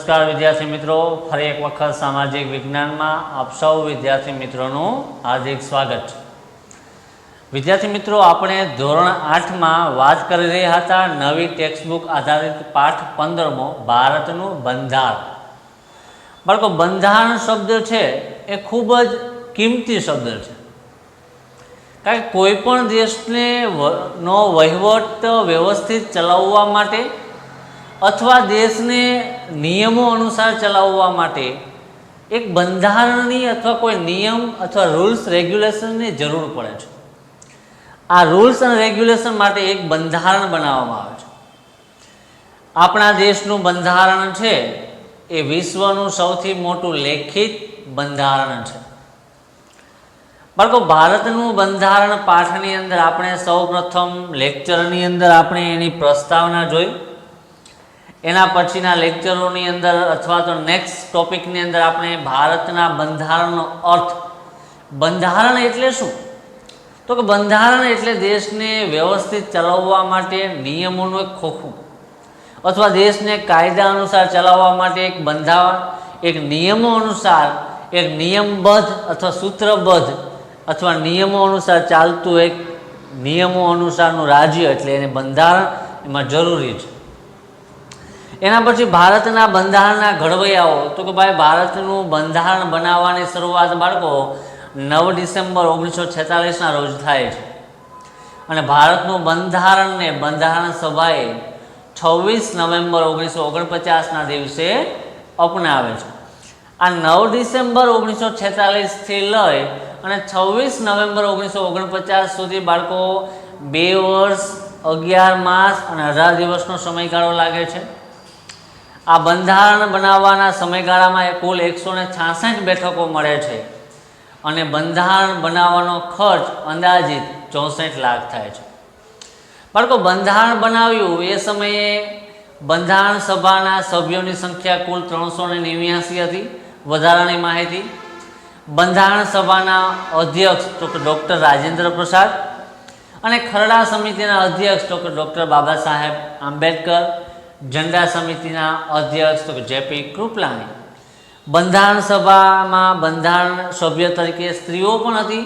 नमस्कार विद्यार्थी मित्रों, फरी एक वखत सामाजिक विज्ञान में आप सौ विद्यार्थी मित्रों हार्दिक स्वागत। विद्यार्थी मित्रों, आपणे धोरण 8 में बात कर रहा था नवी टेक्स्टबुक आधारित पाठ 15मो भारतनु बंधारण। बाळको, बंधारण शब्द है ए खूब ज किंमती शब्द है, कारण कोईपण देशने नो वहीवट व्यवस्थित चलाववा माटे अथवा देश ने नियमों अनुसार चलाववा माटे एक बंधारणनी अथवा कोई नियम अथवा रूल्स रेग्युलेशन की जरूर पड़े छे। आ रूल्स एंड रेग्युलेशन माटे एक बंधारण बनाववामां आवे छे। आपणा देशनुं बंधारण छे ए विश्वनुं सौथी मोटुं लेखित बंधारण छे। बाळको, भारतनुं बंधारण पाठनी अंदर आपणे सौ प्रथम लेक्चरनी अंदर आपणे एनी प्रस्तावना जोई। एना पछीना लेक्चरोनी अंदर अथवा तो नेक्स्ट टॉपिकनी अंदर आपणे भारतना बंधारणनो अर्थ, बंधारण एटले शुं, तो कि बंधारण एटले देशने व्यवस्थित चलाववा माटे नियमोनुं एक खोखुं अथवा देशने कायदा अनुसार चलाववा माटे एक बंधारण, एक नियमों अनुसार एक नियमबद्ध अथवा सूत्रबद्ध अथवा नियमों अनुसार चालतुं एक नियमों अनुसारनुं राज्य एटले एने बंधारण एमां जरूरी छे। एना पछी भारतना बंधारणना घडवैयाओ, तो कि भाई भारतनुं बंधारण बनाववानी शरूआत बाळको 9 डिसेम्बर 1946 ना रोज थाय छे अने भारतनुं बंधारणने बंधारण सभाए 26 नवेम्बर 1949 ना दिवसे अपनावे छे। आ 9 डिसेम्बर 1946 थी लई अने 26 नवेम्बर 1949 सुधी बाळको 2 वर्ष 11 मास अने 18 दिवसनो समयगाळो लागे छे। आ बंधारण बनाववाना समयगाळामां कुल 166 बेठको मळे छे अने बंधारण बनाववानो खर्च अंदाजित 64 लाख थाय छे। बाळको, बंधारण बनाव्युं ए समये बंधारण सभाना सभ्योनी संख्या कुल 389 हती। वधारानी माहिती, बंधारण सभाना अध्यक्ष तो कि डॉक्टर राजेंद्र प्रसाद अने खरड़ा समितिना अध्यक्ष तो कि डॉक्टर बाबा साहेब आंबेडकर, झंडा समितिना अध्यक्ष तो कि जेपी कृपलानी। बंधारण सभा में बंधारण सभ्य तरीके स्त्रीओ पण हती।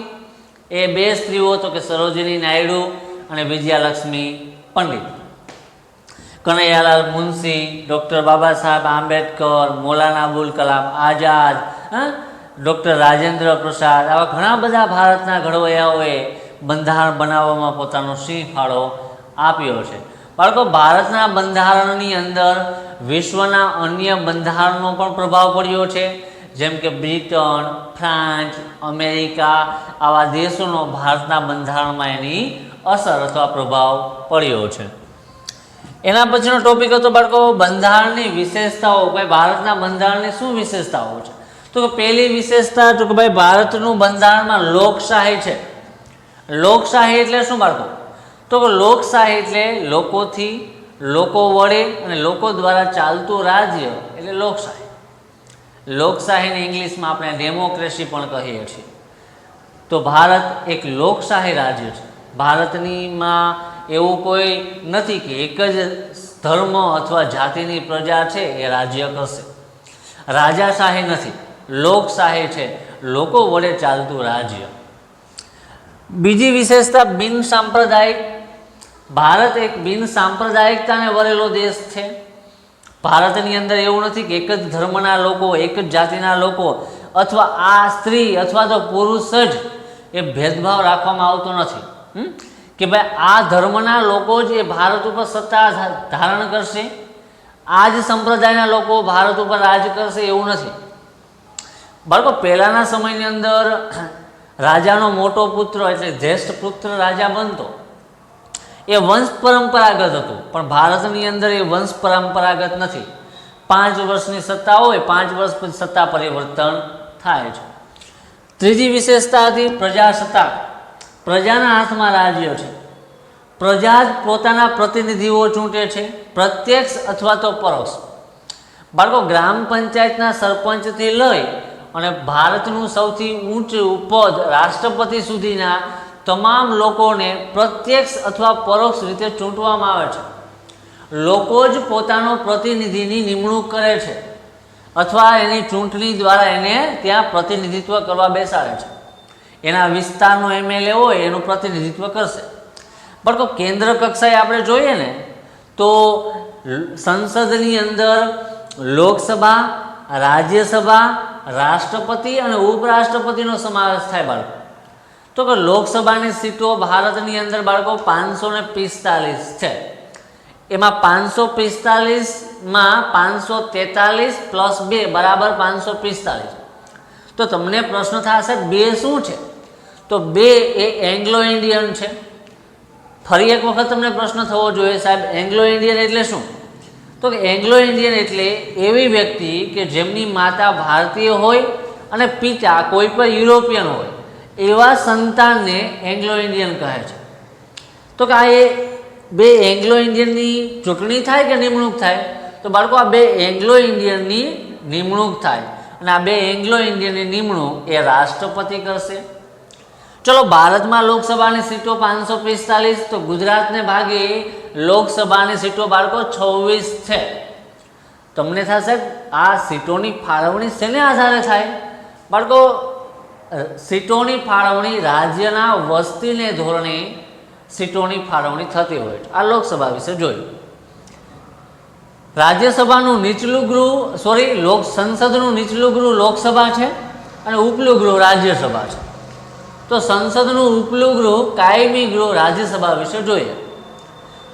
ए 2 स्त्रीओ तो कि सरोजिनी नायडू अने विजयालक्ष्मी पंडित। कन्हैयालाल मुंशी, डॉक्टर बाबा साहेब आंबेडकर, मौलाना अबुल कलाम आजाद, डॉक्टर राजेंद्र प्रसाद, आवा घणा बधा भारतना घडवैयाओए बंधारण बनाववामां पोतानो सिंह फाळो आप्यो छे। बाळको, भारतना बंधारणनी अंदर विश्वना अन्य बंधारणनो पण प्रभाव पड्यो छे, जेम के ब्रिटन, फ्रांस, अमेरिका आवा देशोनो भारतना बंधारणमां एनी असर अथवा प्रभाव पड्यो छे। एना पछीनो टॉपिक हतो बाळको बंधारणनी विशेषताओ। भाई, भारतना बंधारणनी शुं विशेषताओ छे? तो पहली विशेषता तो कि भाई भारतनुं बंधारणमां लोकशाही छे। लोकशाही एटले शुं बाळको? तो लोकशाही एटले लोकोथी, लोको वडे अने लोको द्वारा चालतुं राज्य एटले लोकशाही। लोकशाही इंग्लिश में आपणे डेमोक्रेसी पण कहीए छीए। तो भारत एक लोकशाही राज्य छे। भारतनी में एवुं कोई नथी कि एक ज धर्म अथवा जातिनी प्रजा छे ए राज्य करशे। राजाशाही नथी, लोकशाही छे, लोको वडे चालतुं राज्य। बीजी विशेषता बिन सांप्रदायिक। भारत एक बिन सांप्रदायिकता ने वरेलो देश है। भारतनी अंदर एवं नहीं कि एक ज धर्मना लोको, एक ज जातिना लोको अथवा आ स्त्री अथवा तो पुरुष ज ए भेदभाव राखवामां आवतो नथी कि भाई आ धर्मना लोको ज भारत पर सत्ता धारण करशे, आज संप्रदायना लोको भारत पर राज करशे एवं नहीं। बाळको, पहेलाना समयनी अंदर राजानो मोटो पुत्र एटले ज्येष्ठ पुत्र राजा बनतो। ए वंश परंपरागत हतुं, पण भारतनी अंदर ए वंश परंपरागत नथी। 5 वर्षनी सत्ता होय, 5 वर्ष पछी सत्ता परिवर्तन थाय छे। त्रीजी विशेषता हती प्रजासत्ताक। प्रजाना हाथमां राज्य छे। प्रजा ज पोताना प्रतिनिधिओ चूंटे छे, प्रत्यक्ष अथवा तो परोक्ष। बाळको, ग्राम पंचायतना सरपंचथी लई अने भारतनुं सौथी ऊंचुं पद राष्ट्रपति सुधीना तमाम लोकोने प्रत्यक्ष अथवा परोक्ष रीते चूंटवामां आवे छे। लोको ज पोतानो प्रतिनिधिनी निमणूक करे छे। અથવા એની ચૂંટણી દ્વારા એને ત્યાં પ્રતિનિધિત્વ કરવા બેસાડે છે. એના વિસ્તારનો MLA હોય એનું પ્રતિનિધિત્વ કરશે. પણ કેન્દ્ર કક્ષાએ આપણે જોઈએ ને તો સંસદની અંદર લોકસભા, રાજ્યસભા, રાષ્ટ્રપતિ અને ઉપરાષ્ટ્રપતિનો સમાવેશ થાય બાળકો. તો કે લોકસભાની સીટો ભારતની અંદર બાળકો 545 છે. એમાં 545માં 543 પ્લસ 2 બરાબર 545. તો તમને પ્રશ્ન થશે 2 શું છે? તો 2 એ એંગ્લો ઇન્ડિયન છે. ફરી એક વખત તમને પ્રશ્ન થવો જોઈએ, સાહેબ એંગ્લો ઇન્ડિયન એટલે શું? તો કે એંગ્લો ઇન્ડિયન એટલે એવી વ્યક્તિ કે જેમની માતા ભારતીય હોય અને પિતા કોઈ પણ યુરોપિયન હોય, એવા સંતાનને એંગ્લો ઇન્ડિયન કહે છે. તો કે આ એ 2 એંગ્લો ઇન્ડિયનની ચૂંટણી થાય કે નિમણૂક થાય? તો બાળકો આ 2 એંગ્લો ઇન્ડિયનની નિમણૂક થાય અને આ 2 એંગ્લો ઇન્ડિયનની નિમણૂક એ રાષ્ટ્રપતિ કરશે. ચલો, ભારતમાં લોકસભાની સીટો 545, તો ગુજરાતને ભાગે લોકસભાની સીટો બાળકો 26 છે. તમને થશે આ સીટોની ફાળવણી શેને આધારે થાય? બાળકો સીટોની ફાળવણી રાજ્યના વસ્તીને ધોરણે સીટોની ફાળવણી થતી હોય છે. આ લોકસભા વિશે જોયું. રાજ્યસભાનું નીચલું ગૃહ સંસદનું નીચલું ગૃહ લોકસભા છે અને ઉપલું ગૃહ રાજ્યસભા છે. તો સંસદનું ઉપલું ગૃહ કાયમી ગૃહ રાજ્યસભા વિશે જોઈએ.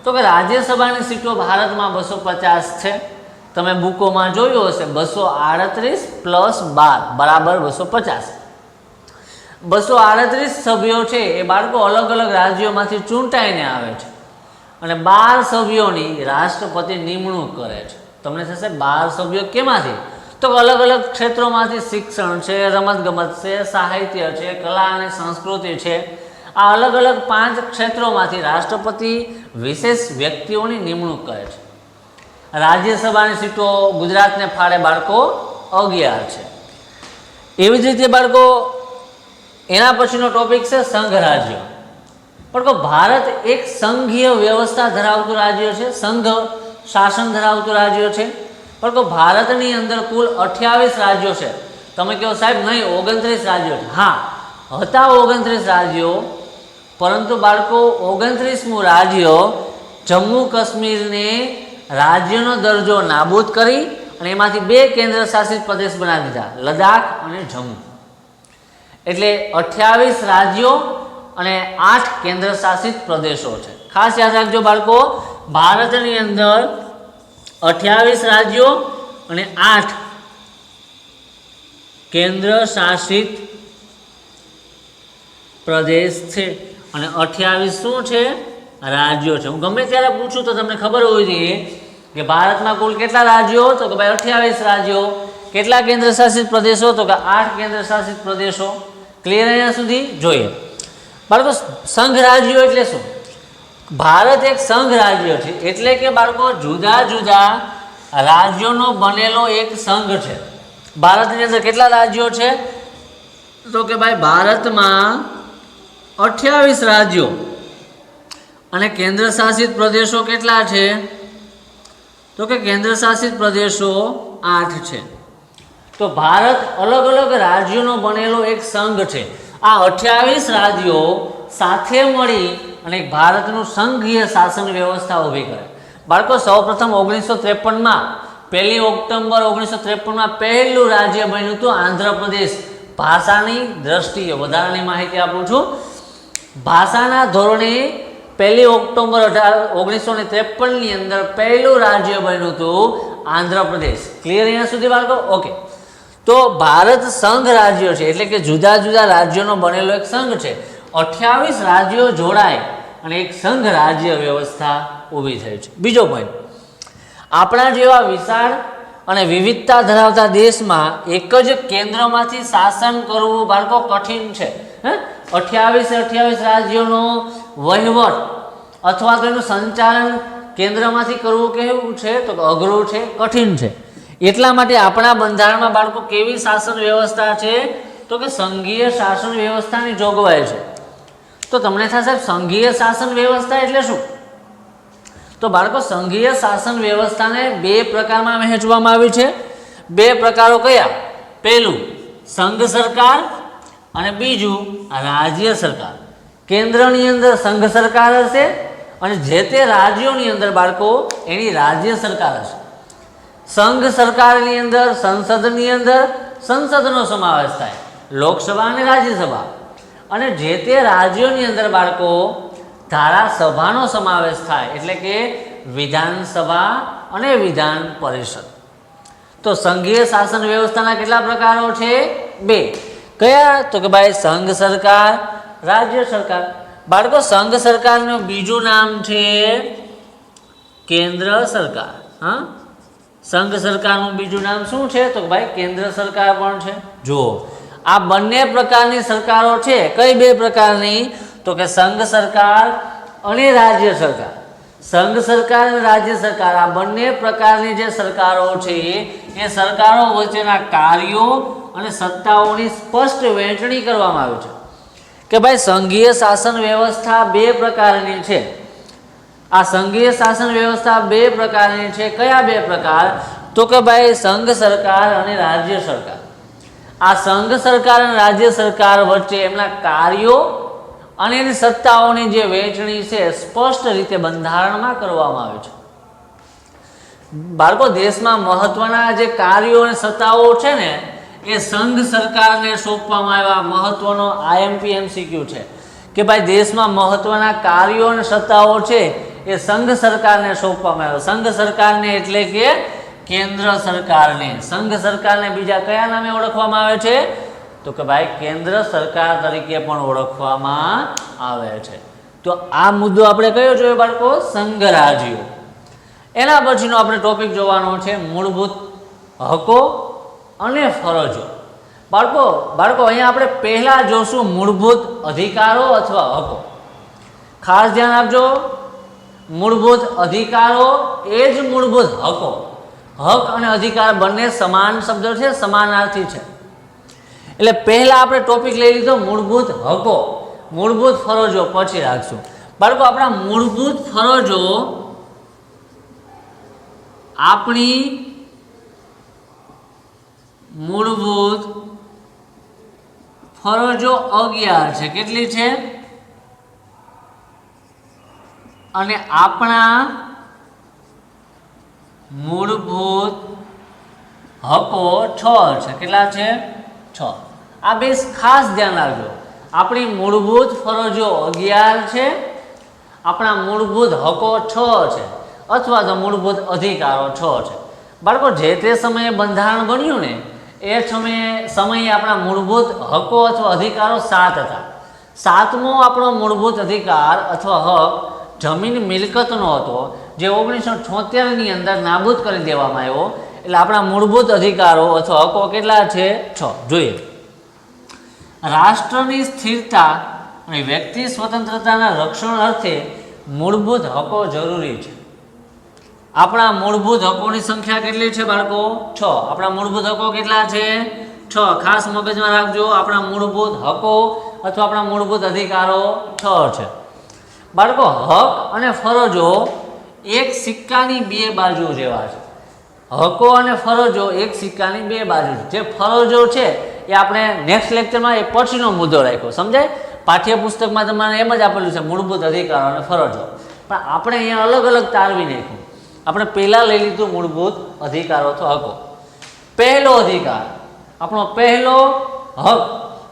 તો કે રાજ્યસભાની સીટો ભારતમાં 250 છે. તમે બુકોમાં જોયું હશે 238 પ્લસ 12 બરાબર 250. 238 સભ્યો છે એ બાળકો અલગ અલગ રાજ્યોમાંથી ચૂંટાઈને આવે છે અને 12 સભ્યોની રાષ્ટ્રપતિ નિમણૂક કરે છે. તમને થશે 12 સભ્યો કેમાંથી? તો અલગ અલગ ક્ષેત્રોમાંથી, શિક્ષણ છે, રમતગમત છે, સાહિત્ય છે, કલા અને સંસ્કૃતિ છે, આ અલગ અલગ 5 ક્ષેત્રોમાંથી રાષ્ટ્રપતિ વિશેષ વ્યક્તિઓની નિમણૂક કરે છે. રાજ્યસભાની સીટો ગુજરાતને ફાળે બાળકો 11 છે. એવી જ રીતે બાળકો એના પછીનો ટોપિક છે સંઘ રાજ્ય. બાળકો ભારત એક સંઘીય વ્યવસ્થા ધરાવતું રાજ્ય છે, સંઘ શાસન ધરાવતું રાજ્ય છે. બાળકો ભારતની અંદર કુલ 28 રાજ્યો છે. તમે કહો સાહેબ નહીં 29 રાજ્યો છે. હા, હતા 29 રાજ્યો, પરંતુ બાળકો 29મું રાજ્ય જમ્મુ કાશ્મીરને રાજ્યનો દરજ્જો નાબૂદ કરી અને એમાંથી 2 કેન્દ્ર શાસિત પ્રદેશ બનાવી દીધા, લદ્દાખ અને જમ્મુ. એટલે 28 રાજ્યો અને 8 કેન્દ્ર શાસિત પ્રદેશો છે. ખાસ યાદ રાખજો બાળકો, ભારતની અંદર 28 રાજ્યો અને 8 કેન્દ્ર શાસિત પ્રદેશ છે અને 28 શું છે? રાજ્યો છે. હું ગમે ત્યારે પૂછું તો તમને ખબર હોવી જોઈએ કે ભારતમાં કુલ કેટલા રાજ્યો? તો કે ભાઈ 28 રાજ્યો. કેટલા કેન્દ્ર શાસિત પ્રદેશો? તો કે 8 કેન્દ્ર શાસિત પ્રદેશો. ક્લિયર અહીંયા સુધી? જોઈએ બાળકો, સંઘ રાજ્યો એટલે શું? ભારત એક સંઘ રાજ્ય છે, એટલે કે બાળકો જુદા જુદા રાજ્યોનો બનેલો એક સંઘ છે. ભારતની અંદર કેટલા રાજ્યો છે? તો કે ભાઈ ભારતમાં 28 રાજ્યો અને કેન્દ્ર શાસિત પ્રદેશો કેટલા છે? તો કે કેન્દ્ર શાસિત પ્રદેશો 8 છે. તો ભારત અલગ અલગ રાજ્યોનો બનેલો એક સંઘ છે. આ 28 રાજ્યો સાથે મળી અને ભારતનું સંઘીય શાસન વ્યવસ્થા ઊભી કરે. બાળકો સૌપ્રથમ 1953માં 1 ઓક્ટોબર 1953માં પહેલું રાજ્ય બન્યું હતું આંધ્રપ્રદેશ. ભાષાની દ્રષ્ટિએ વધારાની માહિતી આપું છું. ભાષાના ધોરણે 1 ઓક્ટોબર 1953ની અંદર પહેલું રાજ્ય બન્યું હતું આંધ્રપ્રદેશ. ક્લિયર અહીંયા સુધી બાળકો? ઓકે. તો ભારત સંઘ રાજ્યો છે, એટલે કે જુદા જુદા રાજ્યોનો બનેલો એક સંઘ છે. 28 રાજ્યો જોડાય અને એક સંઘ રાજ્ય વ્યવસ્થા ઊભી થઈ છે. બીજો પોઈન્ટ, આપણા જેવા વિશાળ અને વિવિધતા ધરાવતા દેશમાં એક જ કેન્દ્રમાંથી શાસન કરવું બાળકો કઠિન છે. 28 રાજ્યોનો વહીવટ અથવા તો એનું સંચાલન કેન્દ્રમાંથી કરવું કેવું છે? તો અઘરું છે, કઠિન છે. એટલા માટે આપણા બંધારણમાં બાળકો કેવી શાસન વ્યવસ્થા છે? તો કે સંઘીય શાસન વ્યવસ્થાની જોગવાઈ છે. તો તમને થશે સંઘીય શાસન વ્યવસ્થા એટલે શું? તો બાળકો સંઘીય શાસન વ્યવસ્થાને 2 પ્રકારમાં વહેંચવામાં આવી છે. બે પ્રકારો કયા? પહેલું સંઘ સરકાર અને બીજું રાજ્ય સરકાર. કેન્દ્રની અંદર સંઘ સરકાર હશે અને જે તે રાજ્યોની અંદર બાળકો એની રાજ્ય સરકાર હશે. સંઘ સરકારની અંદર સંસદની અંદર સંસદનો સમાવેશ થાય, લોકસભા અને રાજ્યસભા. અને જે તે રાજ્યોની અંદર બાળકો ધારાસભાનો સમાવેશ થાય, એટલે કે વિધાનસભા અને વિધાન પરિષદ. તો સંઘીય શાસન વ્યવસ્થાના કેટલા પ્રકારો છે? બે. કયા? તો કે ભાઈ સંઘ સરકાર, રાજ્ય સરકાર. બાળકો સંઘ સરકારનું બીજું નામ છે કેન્દ્ર સરકાર. હા, સંઘ સરકારનું બીજું નામ શું છે? તો કે ભાઈ કેન્દ્ર સરકાર પણ છે. જુઓ, આ બંને પ્રકારની સરકારો છે. કઈ બે પ્રકારની? તો કે સંઘ સરકાર અને રાજ્ય સરકાર. સંઘ સરકાર અને રાજ્ય સરકાર આ બંને પ્રકારની જે સરકારો છે એ સરકારો વચ્ચેના કાર્યો અને સત્તાઓની સ્પષ્ટ વહેંચણી કરવામાં આવી છે. કે ભાઈ સંઘીય શાસન વ્યવસ્થા બે પ્રકારની છે. આ સંઘીય શાસન વ્યવસ્થા બે પ્રકારની છે. કયા બે પ્રકાર? તો કે ભાઈ સંઘ સરકાર અને રાજ્ય સરકાર. આ સંઘ સરકાર અને રાજ્ય સરકાર વચ્ચે એમના કાર્યો અને એની સત્તાઓની જે વહેંચણી છે સ્પષ્ટ રીતે બંધારણમાં કરવામાં આવે છે. બાળકો દેશમાં મહત્વના જે કાર્યો અને સત્તાઓ છે ને એ સંઘ સરકારને સોંપવામાં આવ્યા. મહત્વનો આઈએમપી એમસીક્યુ છે કે ભાઈ દેશમાં મહત્વના કાર્યો અને સત્તાઓ છે એ સંઘ સરકારને સોંપવામાં આવ્યો. સંઘ સરકારને એટલે કે કેન્દ્ર સરકારને. સંઘ સરકારને બીજા કયા નામે ઓળખવામાં આવે છે? તો કે ભાઈ કેન્દ્ર સરકાર તરીકે પણ ઓળખવામાં આવે છે. તો આ મુદ્દો આપણે કયો જોયો બાળકો? સંઘ રાજ્યો. એના પછીનો આપણે ટોપિક જોવાનો છે મૂળભૂત હકો અને ફરજો. બાળકો અહીંયા આપણે પહેલા જોશું મૂળભૂત અધિકારો અથવા હકો. ખાસ ધ્યાન આપજો, મૂળભૂત અધિકારો એ જ મૂળભૂત હકો. હક અને અધિકાર બંને સમાન શબ્દો છે, સમાનાર્થી છે. એટલે પહેલા આપણે ટોપિક લઈ લીધો મૂળભૂત હકો. મૂળભૂત ફરજો પછી રાખશું. બાળકો આપણા મૂળભૂત ફરજો આપણી મૂળભૂત ફરજો 11 છે. કેટલી છે? અને આપણા મૂળભૂત હકો 6 છે. કેટલા છે? 6. આ બે ખાસ ધ્યાન રાખજો. આપણી મૂળભૂત ફરજો 11 છે, આપણા મૂળભૂત હકો 6 છે, અથવા તો મૂળભૂત અધિકારો 6 છે. બાળકો જે તે સમયે બંધારણ બન્યું ને એ સમયે આપણા મૂળભૂત હકો અથવા અધિકારો 7 હતા. 7મો આપણો મૂળભૂત અધિકાર અથવા હક જમીન મિલકતનો હતો, જે 1976ની અંદર નાબૂદ કરી દેવામાં આવ્યો. એટલે આપણા મૂળભૂત અધિકારો અથવા હકો કેટલા છે? 6. જોઈએ, રાષ્ટ્રની સ્થિરતા અને વ્યક્તિ સ્વતંત્રતાના રક્ષણ અર્થે મૂળભૂત હકો જરૂરી છે. આપણા મૂળભૂત હકોની સંખ્યા કેટલી છે બાળકો? 6. આપણા મૂળભૂત હકો કેટલા છે? 6. ખાસ મગજમાં રાખજો, આપણા મૂળભૂત હકો અથવા આપણા મૂળભૂત અધિકારો 6 છે. બાળકો હક અને ફરજો એક સિક્કાની બે બાજુ જેવા છે. હકો અને ફરજો એક સિક્કાની બે બાજુ છે. જે ફરજો છે એ આપણે નેક્સ્ટ લેક્ચરમાં એ પછીનો મુદ્દો રાખ્યો, સમજાય? પાઠ્યપુસ્તકમાં તમારે એમ જ આપેલું છે મૂળભૂત અધિકારો અને ફરજો, પણ આપણે અહીંયા અલગ અલગ તારવી નાખ્યું. આપણે પહેલાં લઈ લીધું મૂળભૂત અધિકારો અથવા હકો. પહેલો અધિકાર, આપણો પહેલો હક,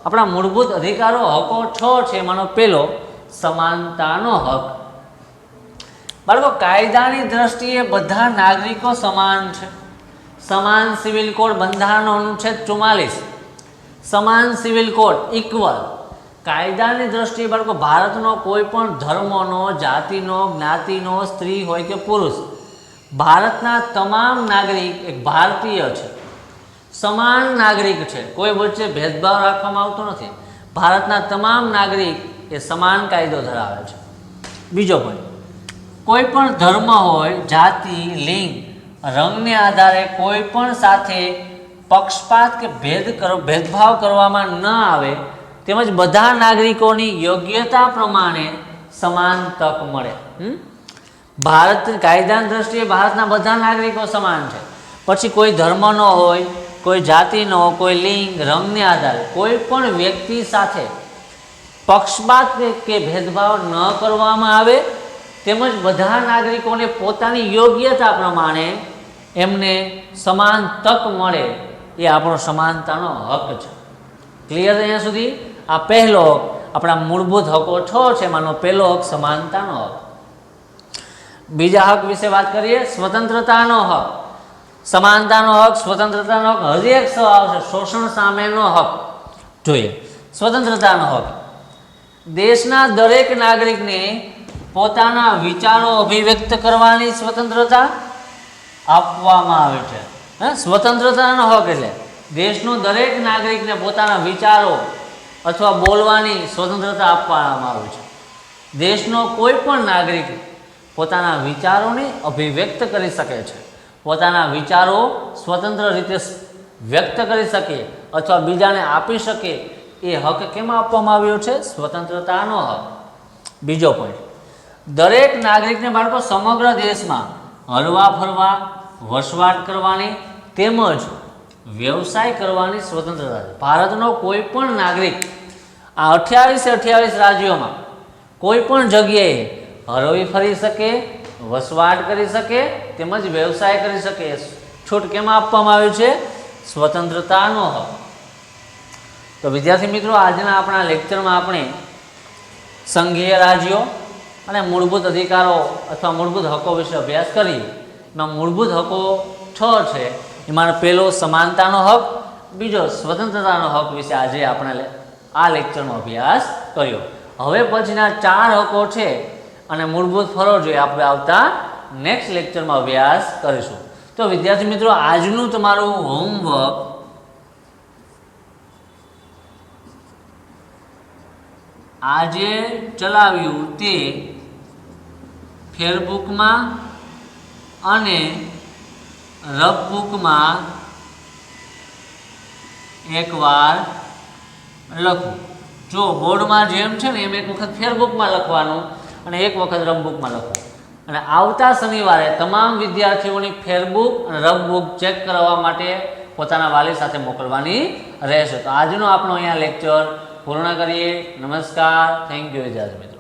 આપણા મૂળભૂત અધિકારો હકો 6 છે, એમાંનો પહેલો સમાનતાનો હક. બાળકો કાયદાની દ્રષ્ટિએ બધા નાગરિકો સમાન છે. સમાન સિવિલ કોડ, બંધારણનો અનુચ્છેદ 44, સમાન સિવિલ કોડ, ઇક્વલ. કાયદાની દ્રષ્ટિએ બાળકો ભારતનો કોઈ પણ ધર્મનો, જાતિનો, જ્ઞાતિનો, સ્ત્રી હોય કે પુરુષ, ભારતના તમામ નાગરિક એક ભારતીય છે, સમાન નાગરિક છે. કોઈ વચ્ચે ભેદભાવ રાખવામાં આવતો નથી. ભારતના તમામ નાગરિક એ સમાન કાયદો ધરાવે છે. બીજો પોઈન્ટ, કોઈ પણ ધર્મ હોય, જાતિ, લિંગ, રંગને આધારે કોઈ પણ સાથે પક્ષપાત કે ભેદભાવ કરવામાં ન આવે, તેમજ બધા નાગરિકોની યોગ્યતા પ્રમાણે સમાન તક મળે. ભારત કાયદાની દ્રષ્ટિએ ભારતના બધા નાગરિકો સમાન છે, પછી કોઈ ધર્મનો હોય, કોઈ જાતિનો, કોઈ લિંગ, રંગને આધારે કોઈ પણ વ્યક્તિ સાથે પક્ષપાત કે ભેદભાવ ન કરવામાં આવે, તેમજ બધા નાગરિકોને પોતાની યોગ્યતા પ્રમાણે એમને સમાન તક મળે, એ આપણો સમાનતાનો હક છે. ક્લિયર અહીંયા સુધી? આ પહેલો હક, આપણા મૂળભૂત હકો 6 છે, એમાંનો પહેલો હક સમાનતાનો હક. બીજા હક વિશે વાત કરીએ, સ્વતંત્રતાનો હક. સમાનતાનો હક, સ્વતંત્રતાનો હક, હજી એક આવશે, શોષણ સામેનો હક. જોઈએ સ્વતંત્રતાનો હક. દેશના દરેક નાગરિકને પોતાના વિચારો અભિવ્યક્ત કરવાની સ્વતંત્રતા આપવામાં આવે છે. સ્વતંત્રતાનો હક એટલે દેશનો દરેક નાગરિકને પોતાના વિચારો અથવા બોલવાની સ્વતંત્રતા આપવામાં આવે છે. દેશનો કોઈ પણ નાગરિક પોતાના વિચારોને અભિવ્યક્ત કરી શકે છે, પોતાના વિચારો સ્વતંત્ર રીતે વ્યક્ત કરી શકે અથવા બીજાને આપી શકે, એ હક કેમાં આપવામાં આવ્યો છે? સ્વતંત્રતાનો હક. બીજો પોઈન્ટ, દરેક નાગરિકને બાળકો સમગ્ર દેશમાં હરવા ફરવા, વસવાટ કરવાની તેમજ વ્યવસાય કરવાની સ્વતંત્રતા છે. ભારતનો કોઈ પણ નાગરિક આ 28 રાજ્યોમાં કોઈ પણ જગ્યાએ હરવી ફરી શકે, વસવાટ કરી શકે તેમજ વ્યવસાય કરી શકે. છૂટ કેમાં આપવામાં આવ્યું છે? સ્વતંત્રતાનો હક. તો વિદ્યાર્થી મિત્રો, આજના આપણા લેક્ચરમાં આપણે સંઘીય રાજ્યો અને મૂળભૂત અધિકારો અથવા મૂળભૂત હકો વિશે અભ્યાસ કરીએ. એમાં મૂળભૂત હકો 6 છે. એમાં પહેલો સમાનતાનો હક, બીજો સ્વતંત્રતાનો હક વિશે આજે આપણે આ લેક્ચરમાં અભ્યાસ કર્યો. હવે પછીના 4 હકો છે અને મૂળભૂત ફરજો આપણે આવતા નેક્સ્ટ લેક્ચરમાં અભ્યાસ કરીશું. તો વિદ્યાર્થી મિત્રો, આજનું તમારું હોમવર્ક આજે ચલાવ્યું તે ફેરબુકમાં અને રફબુકમાં એકવાર લખવું. જો બોર્ડમાં જેમ છે ને એમ એક વખત ફેરબુકમાં લખવાનું અને એક વખત રફબુકમાં લખવું. અને આવતા શનિવારે તમામ વિદ્યાર્થીઓની ફેરબુક અને રફબુક ચેક કરવા માટે પોતાના વાલી સાથે મોકલવાની રહેશે. તો આજનો આપણો અહીંયા લેક્ચર પૂર્ણ કરીએ. નમસ્કાર, થેન્ક યુ વિદ્યાર્થી મિત્રો.